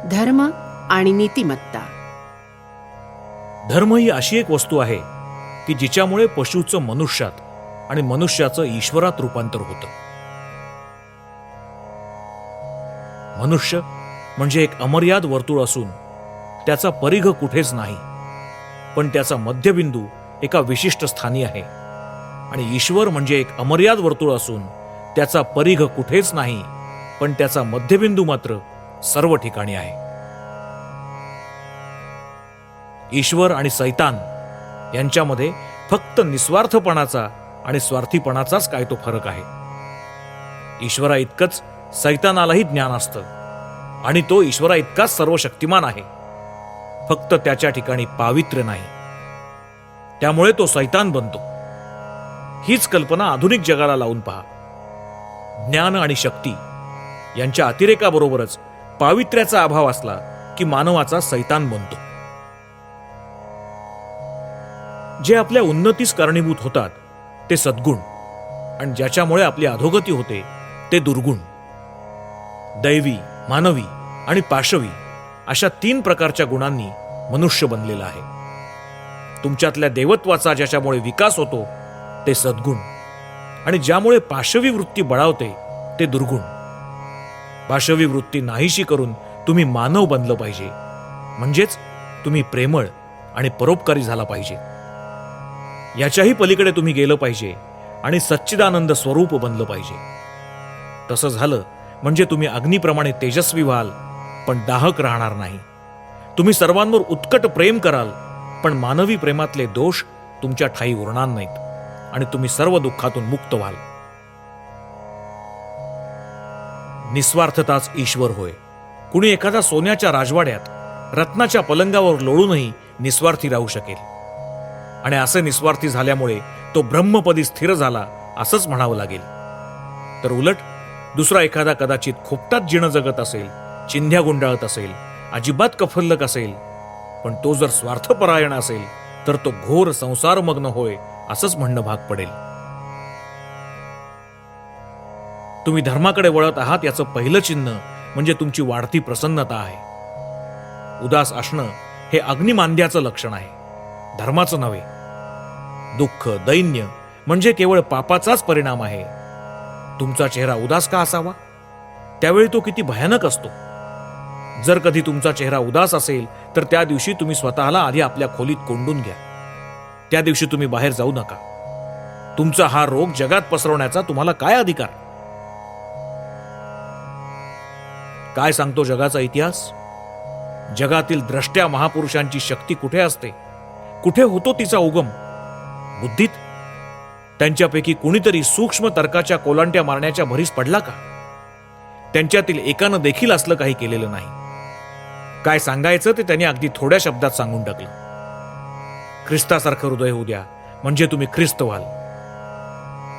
धर्म आणि नीतिमत्ता. धर्म ही अशी एक वस्तू आहे की जिच्यामुळे पशुचं मनुष्यात आणि मनुष्याचं ईश्वरात रूपांतर होतं. मनुष्य म्हणजे एक अमर्याद वर्तुळ असून त्याचा परिघ कुठेच नाही, पण त्याचा मध्यबिंदू एका विशिष्ट स्थानी आहे. आणि ईश्वर म्हणजे एक अमर्याद वर्तुळ असून त्याचा परिघ कुठेच नाही, पण त्याचा मध्यबिंदू मात्र सर्व ठिकाणी आहे. ईश्वर आणि सैतान यांच्यामध्ये फक्त निस्वार्थपणाचा आणि स्वार्थीपणाचाच काय तो फरक आहे. ईश्वरा इतकंच सैतानालाही ज्ञान असतं आणि तो ईश्वरा इतकाच सर्व शक्तिमान आहे, फक्त त्याच्या ठिकाणी पावित्र्य नाही, त्यामुळे तो सैतान बनतो. हीच कल्पना आधुनिक जगाला लावून पहा. ज्ञान आणि शक्ती यांच्या अतिरेकाबरोबरच पावित्र्याचा अभाव असला की मानवाचा सैतान बनतो. जे आपल्या उन्नतीस कारणीभूत होतात ते सद्गुण, आणि ज्याच्यामुळे आपली अधोगती होते ते दुर्गुण. दैवी, मानवी आणि पाशवी अशा 3 प्रकारच्या गुणांनी मनुष्य बनलेला आहे. तुमच्यातल्या देवत्वाचा ज्याच्यामुळे विकास होतो ते सद्गुण, आणि ज्यामुळे पाशवी वृत्ती बळावते ते दुर्गुण. पाशवी वृत्ती नाहीशी करून तुम्ही मानव बनलं पाहिजे, म्हणजेच तुम्ही प्रेमळ आणि परोपकारी झाला पाहिजे. याच्याही पलीकडे तुम्ही गेलं पाहिजे आणि सच्चिदानंद स्वरूप बनलं पाहिजे. तसं झालं म्हणजे तुम्ही अग्निप्रमाणे तेजस्वी व्हाल, पण दाहक राहणार नाही. तुम्ही सर्वांवर उत्कट प्रेम कराल, पण मानवी प्रेमातले दोष तुमच्या ठायी उरणार नाहीत आणि तुम्ही सर्व दुःखातून मुक्त व्हाल. निस्वार्थताच ईश्वर होय. कुणी एखादा सोन्याच्या राजवाड्यात रत्नाच्या पलंगावर लोळूनही निस्वार्थी राहू शकेल, आणि असे निस्वार्थी झाल्यामुळे तो ब्रह्मपदी स्थिर झाला असंच म्हणावं लागेल. तर उलट दुसरा एखादा कदाचित खोपटात जिणं जगत असेल, चिंध्या गुंडाळत असेल, अजिबात कफल्लक असेल, पण तो जर स्वार्थपरायण असेल तर तो घोर संसारमग्न होय असंच म्हणणं भाग पडेल. तुम्ही धर्माकडे वळत आहात याचं पहिलं चिन्ह म्हणजे तुमची वाढती प्रसन्नता आहे. उदास असणं हे अग्निमांद्याचं लक्षण आहे, धर्माचं नव्हे. दुःख, दैन्य म्हणजे केवळ पापाचाच परिणाम आहे. तुमचा चेहरा उदास का असावा? त्यावेळी तो किती भयानक असतो. जर कधी तुमचा चेहरा उदास असेल तर त्या दिवशी तुम्ही स्वतःला आधी आपल्या खोलीत कोंडून घ्या. त्या दिवशी तुम्ही बाहेर जाऊ नका. तुमचा हा रोग जगात पसरवण्याचा तुम्हाला काय अधिकार? काय सांगतो जगाचा इतिहास? जगातील द्रष्ट्या महापुरुषांची शक्ती कुठे असते? कुठे होतो तिचा उगम? बुद्धीत. त्यांच्यापैकी कुणीतरी सूक्ष्म तर्काच्या कोलांट्या मारण्याच्या भरीस पडला का? त्यांच्यातील एकानं देखील असलं काही केलेलं नाही. काय सांगायचं ते त्यांनी अगदी थोड्या शब्दात सांगून टाकलं. ख्रिस्तासारखं हृदय होऊ द्या म्हणजे तुम्ही ख्रिस्त व्हाल.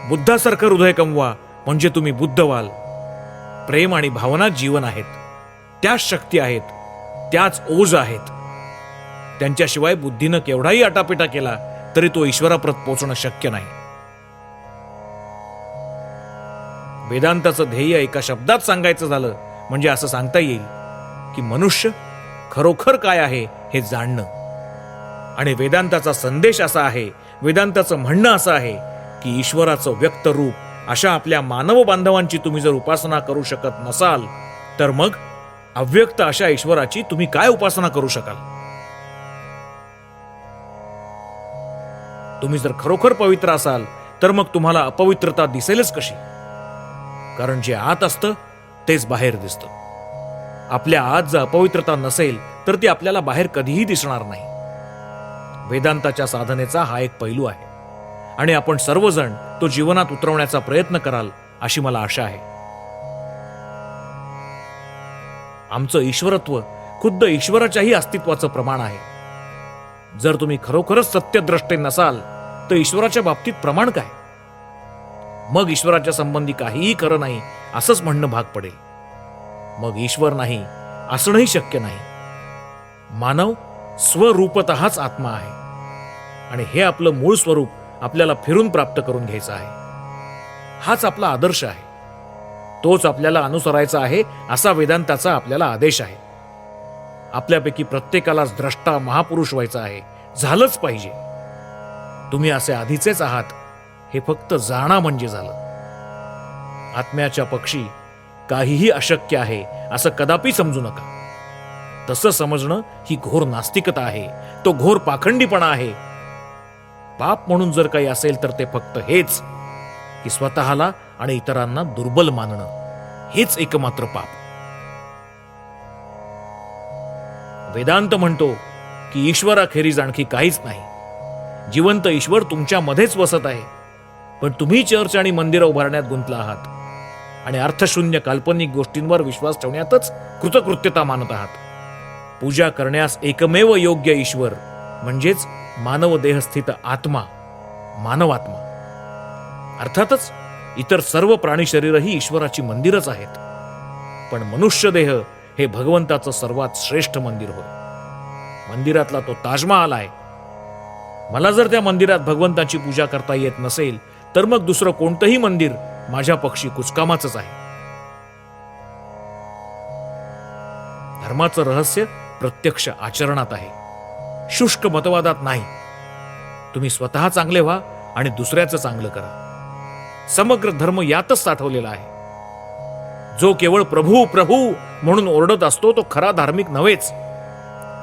बुद्धासारखं हृदय कमवा म्हणजे तुम्ही बुद्ध व्हाल. प्रेम आणि भावना जीवन आहेत, त्याच शक्ती आहेत, त्याच ओज आहेत. त्यांच्याशिवाय बुद्धीनं केवढाही आटापिटा केला तरी तो ईश्वराप्रत पोहोचणं शक्य नाही. वेदांताचं ध्येय एका शब्दात सांगायचं झालं म्हणजे असं सांगता येईल की मनुष्य खरोखर काय आहे हे जाणणं. आणि वेदांताचा संदेश असा आहे, वेदांताचं म्हणणं असं आहे की ईश्वराचं व्यक्त रूप अशा आपल्या मानव बांधवांची तुम्ही जर उपासना करू शकत नसाल तर मग अव्यक्त अशा ईश्वराची तुम्ही काय उपासना करू शकाल? तुम्ही जर खरोखर पवित्र असाल तर मग तुम्हाला अपवित्रता दिसेलच कशी? कारण जे आत असतं तेच बाहेर दिसतं. आपल्या आत जर अपवित्रता नसेल तर ती आपल्याला बाहेर कधीही दिसणार नाही. वेदांताच्या साधनेचा हा एक पैलू आहे आणि आपण सर्वजण तो जीवनात उतरवण्याचा प्रयत्न कराल अशी मला आशा आहे. आमचं ईश्वरत्व खुद्द ईश्वराच्याही अस्तित्वाचं प्रमाण आहे. जर तुम्ही खरोखरच सत्यद्रष्टे नसाल तर ईश्वराच्या बाबतीत प्रमाण काय? मग ईश्वराच्या संबंधी काहीही खरं नाही असंच म्हणणं भाग पडेल. मग ईश्वर नाही असणंही शक्य नाही. मानव स्वरूपतःच आत्मा आहे आणि हे आपलं मूळ स्वरूप आपल्याला फिरून प्राप्त करून घ्यायचं आहे. हाच आपला आदर्श आहे. तोच आपल्याला अनुसरायचा आहे असा वेदांताचा आपल्याला आदेश आहे. आपल्यापैकी प्रत्येकालाच द्रष्टा महापुरुष व्हायचा आहे, झालंच पाहिजे. तुम्ही असे आधीचेच आहात हे फक्त जाणा म्हणजे झालं. आत्म्याच्या पक्षी काहीही अशक्य आहे असं कदापि समजू नका. तसं समजणं ही घोर नास्तिकता आहे, तो घोर पाखंडीपणा आहे. पाप म्हणून जर काही असेल तर ते फक्त हेच की स्वतःला आणि इतरांना दुर्बल मानणं, हेच एकमात्र पाप. वेदांत म्हणतो की ईश्वराखेरीज आणखी काहीच नाही. जिवंत ईश्वर तुमच्यामध्येच वसत आहे, पण तुम्ही चर्च आणि मंदिरं उभारण्यात गुंतला आहात आणि अर्थशून्य काल्पनिक गोष्टींवर विश्वास ठेवण्यातच कृतकृत्यता मानत आहात. पूजा करण्यास एकमेव योग्य ईश्वर म्हणजेच मानव देहस्थित आत्मा, मानवात्मा. अर्थातच इतर सर्व प्राणी शरीरही ईश्वराची मंदिरच आहेत, पण मनुष्य देह हे भगवंताचं सर्वात श्रेष्ठ मंदिर होय. मंदिरातला तो ताजमहाल आहे. मला जर त्या मंदिरात भगवंताची पूजा करता येत नसेल तर मग दुसरं कोणतंही मंदिर माझ्या पक्षी कुचकामाचंच आहे. धर्माचं रहस्य प्रत्यक्ष आचरणात आहे, शुष्क मतवादात नाही. तुम्ही स्वतः चांगले व्हा आणि दुसऱ्याचं चांगलं करा. समग्र धर्म यातच साठवलेला आहे. जो केवळ प्रभू प्रभू म्हणून ओरडत असतो तो खरा धार्मिक नव्हेच,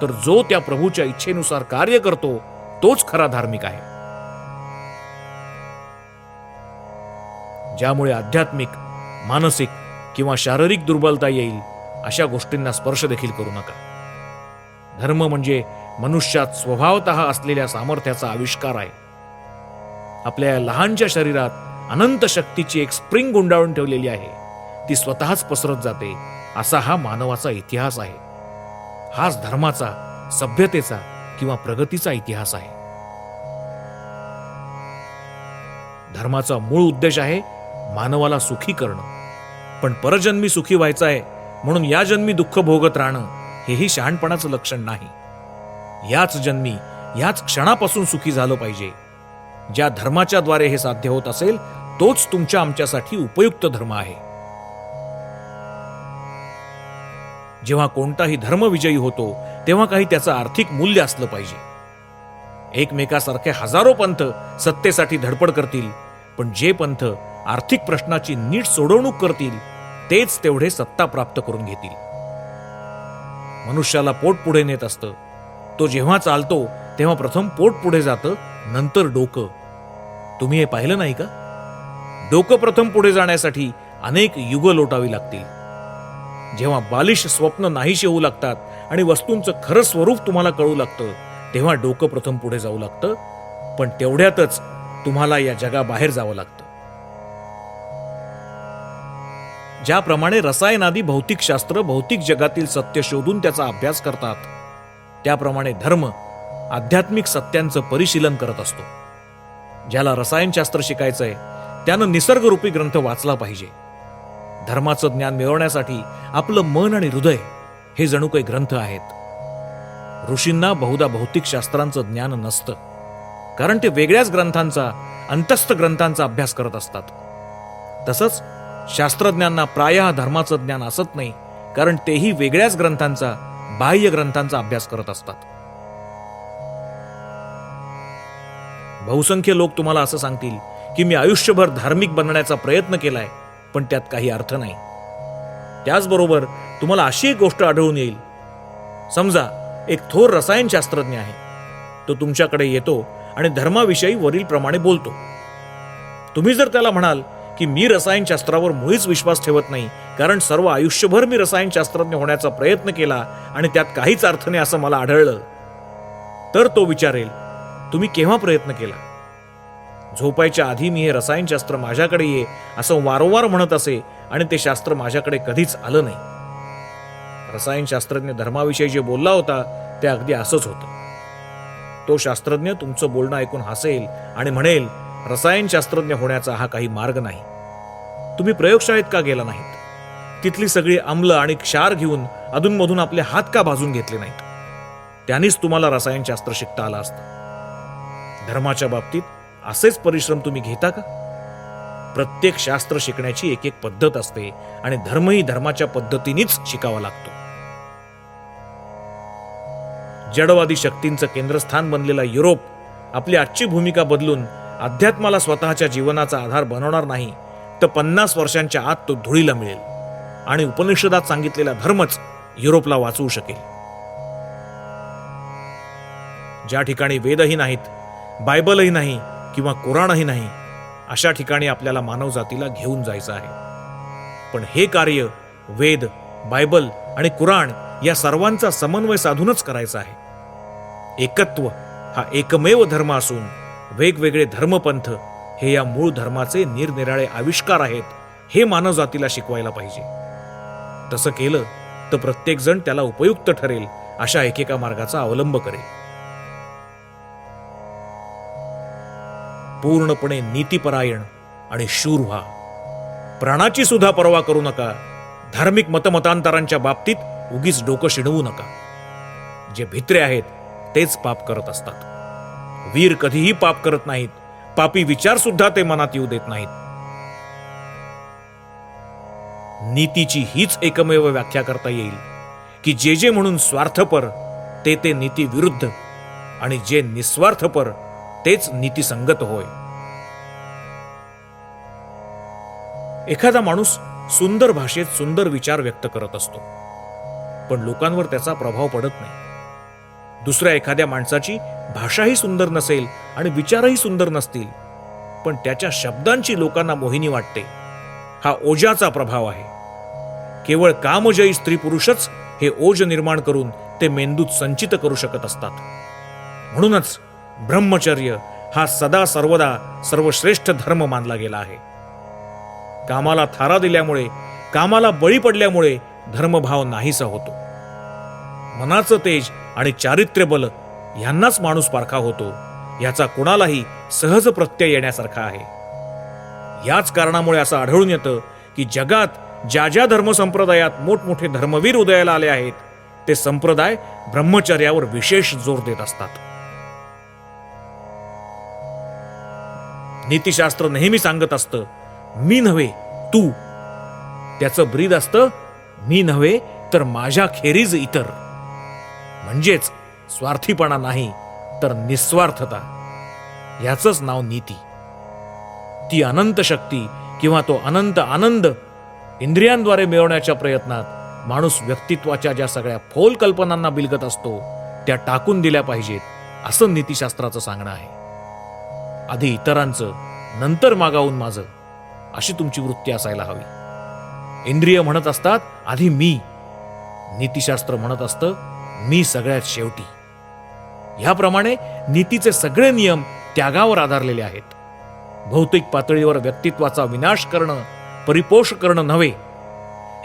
तर जो त्या प्रभूच्या इच्छेनुसार कार्य करतो तोच खरा धार्मिक आहे. ज्यामुळे आध्यात्मिक, मानसिक किंवा शारीरिक दुर्बलता येईल अशा गोष्टींना स्पर्श देखील करू नका. धर्म म्हणजे मनुष्यात स्वभावतः असलेल्या सामर्थ्याचा आविष्कार आहे. आपल्या लहानच्या शरीरात अनंत शक्तीची एक स्प्रिंग गुंडाळून ठेवलेली आहे, ती स्वतःच पसरत जाते. असा हा मानवाचा इतिहास आहे. हाच धर्माचा, सभ्यतेचा किंवा प्रगतीचा इतिहास आहे. धर्माचा मूळ उद्देश आहे मानवाला सुखी करणं, पण परजन्मी सुखी व्हायचं आहे म्हणून या जन्मी दुःख भोगत राहणं हेही शहाणपणाचं लक्षण नाही. याच जन्मी, याच क्षणापासून सुखी झालं पाहिजे. ज्या धर्माच्या द्वारे हे साध्य होत असेल तोच तुमच्या आमच्यासाठी उपयुक्त धर्म आहे. जेव्हा कोणताही धर्म विजयी होतो तेव्हा काही त्याचं आर्थिक मूल्य असलं पाहिजे. एकमेकासारखे हजारो पंथ सत्तेसाठी धडपड करतील, पण जे पंथ आर्थिक प्रश्नाची नीट सोडवणूक करतील तेच तेवढे सत्ता प्राप्त करून घेतील. मनुष्याला पोट पुढे नेत असतं. तो जेव्हा चालतो तेव्हा प्रथम पोट पुढे जातं, नंतर डोकं. तुम्ही हे पाहिलं नाही का? डोकं प्रथम पुढे जाण्यासाठी अनेक युग लोटावी लागतील. जेव्हा बालिश स्वप्न नाहीशी होऊ लागतात आणि वस्तूंचं खरं स्वरूप तुम्हाला कळू लागतं तेव्हा डोकं प्रथम पुढे जाऊ लागतं, पण तेवढ्यातच तुम्हाला या जगाबाहेर जावं लागतं. ज्याप्रमाणे रसायनादी भौतिकशास्त्र भौतिक जगातील सत्य शोधून त्याचा अभ्यास करतात, त्याप्रमाणे धर्म आध्यात्मिक सत्यांचं परिशीलन करत असतो. ज्याला रसायनशास्त्र शिकायचंय त्यानं निसर्गरूपी ग्रंथ वाचला पाहिजे. धर्माचं ज्ञान मिळवण्यासाठी आपलं मन आणि हृदय हे जणू काही ग्रंथ आहेत. ऋषींना बहुधा भौतिक शास्त्रांचं ज्ञान नसतं, कारण ते वेगळ्याच ग्रंथांचा, अंतस्थ ग्रंथांचा अभ्यास करत असतात. तसंच शास्त्रज्ञांना प्रायः धर्माचं ज्ञान असत नाही, कारण तेही वेगळ्याच ग्रंथांचा, बाह्य ग्रंथांचा अभ्यास करत असतात. बहुसंख्य लोक तुम्हाला असं सांगतील की मी आयुष्यभर धार्मिक बनण्याचा प्रयत्न केलाय, पण त्यात काही अर्थ नाही. त्याचबरोबर तुम्हाला अशी एक गोष्ट आढळून येईल. समजा एक थोर रसायनशास्त्रज्ञ आहे. तो तुमच्याकडे येतो आणि धर्माविषयी वरील प्रमाणे बोलतो. तुम्ही जर त्याला म्हणाल की मी रसायनशास्त्रावर मुळीच विश्वास ठेवत नाही, कारण सर्व आयुष्यभर मी रसायनशास्त्रज्ञ होण्याचा प्रयत्न केला आणि त्यात काहीच अर्थ नाही असं मला आढळलं, तर तो विचारेल तुम्ही केव्हा प्रयत्न केला? झोपायच्या आधी मी हे रसायनशास्त्र माझ्याकडे ये असं वारंवार म्हणत असे आणि ते शास्त्र माझ्याकडे कधीच आलं नाही. रसायनशास्त्रज्ञ धर्माविषयी जे बोलला होता ते अगदी असंच होतं. तो शास्त्रज्ञ तुमचं बोलणं ऐकून हसेल आणि म्हणेल रसायनशास्त्रज्ञ होण्याचा हा काही मार्ग नाही. तुम्ही प्रयोगशाळेत का गेला नाहीत? तिथली सगळी आम्ल आणि क्षार घेऊन अधूनमधून आपले हात का भाजून घेतले नाहीत? त्यांनीच तुम्हाला रसायनशास्त्र शिकता आलं असतं. धर्माच्या बाबतीत असेच परिश्रम तुम्ही घेता का? प्रत्येक शास्त्र शिकण्याची एक एक पद्धत असते आणि धर्मही धर्माच्या पद्धतीनेच शिकावा लागतो. जडवादी शक्तींचं केंद्रस्थान बनलेला युरोप आपली आजची भूमिका बदलून अध्यात्माला स्वतःच्या जीवनाचा आधार बनवणार नाही, तर 50 वर्षांच्या आत तो धुळीला मिळेल आणि उपनिषदात सांगितलेला धर्मच युरोपला वाचवू शकेल. ज्या ठिकाणी वेदही नाहीत, बायबलही नाही किंवा कुराणही नाही, अशा ठिकाणी आपल्याला मानवजातीला घेऊन जायचं आहे. पण हे कार्य वेद, बायबल आणि कुराण या सर्वांचा समन्वय साधूनच करायचं आहे. एकत्व हा एकमेव धर्म असून वेगवेगळे धर्मपंथ हे या मूळ धर्माचे निरनिराळे आविष्कार आहेत, हे मानवजातीला शिकवायला पाहिजे. तसं केलं तर प्रत्येक जण त्याला उपयुक्त ठरेल अशा एकेका मार्गाचा अवलंब करेल. पूर्णपणे नीतिपरायण आणि शूर व्हा. प्राणाची सुद्धा पर्वा करू नका. धार्मिक मतमतांतरांच्या बाबतीत उगीच डोकं शिणवू नका. जे भित्रे आहेत तेच पाप करत असतात. वीर कधीही पाप करत नाहीत. पापी विचार सुद्धा ते मनात येऊ देत नाहीत. नीतीची हीच एकमेव व्याख्या करता येईल की जे जे म्हणून स्वार्थपर ते नीती विरुद्ध आणि जे निस्वार्थपर तेच नीतीसंगत होय. एखादा माणूस सुंदर भाषेत सुंदर विचार व्यक्त करत असतो, पण लोकांवर त्याचा प्रभाव पडत नाही. दुसऱ्या एखाद्या माणसाची भाषाही सुंदर नसेल आणि विचारही सुंदर नसतील, पण त्याच्या शब्दांची लोकांना मोहिनी वाटते. हा ओजाचा प्रभाव आहे. केवळ कामजयी स्त्री पुरुषच हे ओज निर्माण करून ते मेंदूत संचित करू शकत असतात. म्हणूनच ब्रह्मचर्य हा सदा सर्वदा सर्वश्रेष्ठ धर्म मानला गेला आहे. कामाला थारा दिल्यामुळे, कामाला बळी पडल्यामुळे धर्मभाव नाहीसा होतो. मनाचं तेज आणि चारित्र्य बल यांनाच माणूस पारखा होतो, याचा कुणालाही सहज प्रत्यय येण्यासारखा आहे. याच कारणामुळे असं आढळून येतं की जगात ज्या ज्या धर्मसंप्रदायात मोठमोठे धर्मवीर उदयाला आले आहेत, ते संप्रदाय ब्रह्मचर्यावर विशेष जोर देत असतात. नीतिशास्त्र नेहमी सांगत असतं, मी नव्हे तू. त्याचं ब्रीद असतं, मी नव्हे तर माझ्या खेरीज इतर. म्हणजेच स्वार्थीपणा नाही तर निस्वार्थता. याचंच नाव नीती. ती अनंत शक्ती किंवा तो अनंत आनंद इंद्रियांद्वारे मिळवण्याच्या प्रयत्नात माणूस व्यक्तित्वाच्या ज्या सगळ्या फोल कल्पनांना बिलगत असतो त्या टाकून दिल्या पाहिजेत, असं नीतिशास्त्राचं सांगणं आहे. आधी इतरांचं, नंतर मागावून माझं, अशी तुमची वृत्ती असायला हवी. इंद्रिय म्हणत असतात आधी मी. नीतिशास्त्र म्हणत असतं मी सगळ्यात शेवटी. ह्याप्रमाणे नीतीचे सगळे नियम त्यागावर आधारलेले आहेत. भौतिक पातळीवर व्यक्तित्वाचा विनाश करणं, परिपोष करणं नव्हे.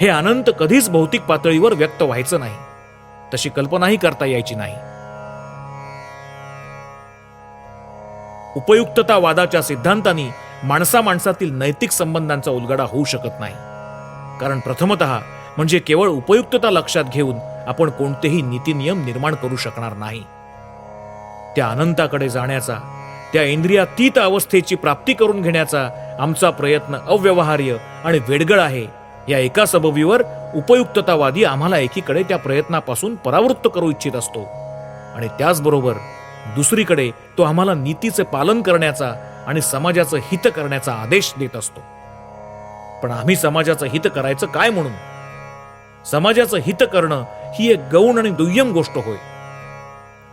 हे अनंत कधीच भौतिक पातळीवर व्यक्त व्हायचं नाही. तशी कल्पनाही करता यायची नाही. उपयुक्ततावादाच्या सिद्धांतांनी माणसा माणसातील नैतिक संबंधांचा उलगडा होऊ शकत नाही. कारण प्रथमतः म्हणजे केवळ उपयुक्तता लक्षात घेऊन आपण कोणतेही नीतिनियम निर्माण करू शकणार नाही. त्या अनंताकडे जाण्याचा, त्या इंद्रियातीत अवस्थेची प्राप्ती करून घेण्याचा आमचा प्रयत्न अव्यवहार्य आणि वेडगळ आहे. या एका सबबीवर उपयुक्ततावादी आम्हाला एकीकडे त्या प्रयत्नापासून परावृत्त करू इच्छित असतो आणि त्याचबरोबर दुसरीकडे तो आम्हाला नीतीचे पालन करण्याचा आणि समाजाचं हित करण्याचा आदेश देत असतो. पण आम्ही समाजाचं हित करायचं काय म्हणून? समाजाचं हित करणं ही एक गौण आणि दुय्यम गोष्ट होय.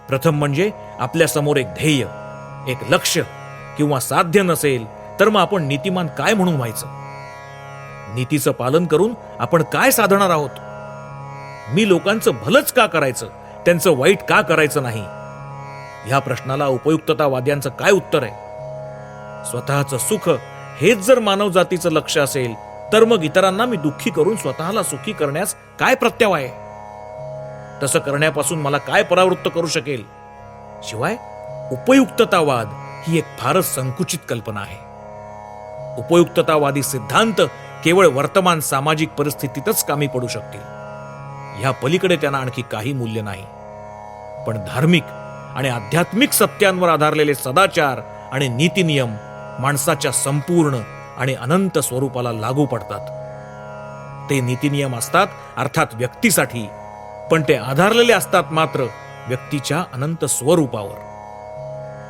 प्रथम म्हणजे आपल्या समोर एक ध्येय, एक लक्ष्य किंवा साध्य नसेल तर मग आपण नीतिमान काय म्हणून व्हायचं? नीतीचं पालन करून आपण काय साधणार आहोत? मी लोकांचं भलंच का करायचं, त्यांचं वाईट का करायचं नाही? ह्या प्रश्नाला उपयुक्ततावाद्यांचं काय उत्तर आहे? स्वतःचं सुख हेच जर मानव जातीचं लक्ष असेल तर मग इतरांना मी दुःखी करून स्वतःला सुखी करण्यास काय प्रत्याव आहे? तसं करण्यापासून मला काय परावृत्त करू शकेल? शिवाय उपयुक्ततावाद ही एक फारच संकुचित कल्पना आहे. उपयुक्ततावादी सिद्धांत केवळ वर्तमान सामाजिक परिस्थितीतच कामी पडू शकतील. ह्या पलीकडे त्यांना आणखी काही मूल्य नाही. पण धार्मिक आणि आध्यात्मिक सत्यांवर आधारलेले सदाचार आणि नीतिनियम माणसाच्या संपूर्ण आणि अनंत स्वरूपाला लागू पडतात. ते नीतिनियम असतात अर्थात व्यक्तीसाठी, पण ते आधारलेले असतात मात्र व्यक्तीच्या अनंत स्वरूपावर.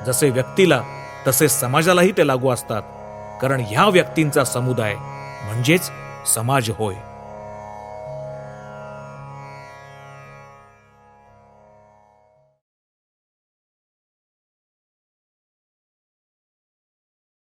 जसे व्यक्तीला तसे समाजालाही ते लागू असतात, कारण ह्या व्यक्तींचा समुदाय म्हणजेच समाज होय.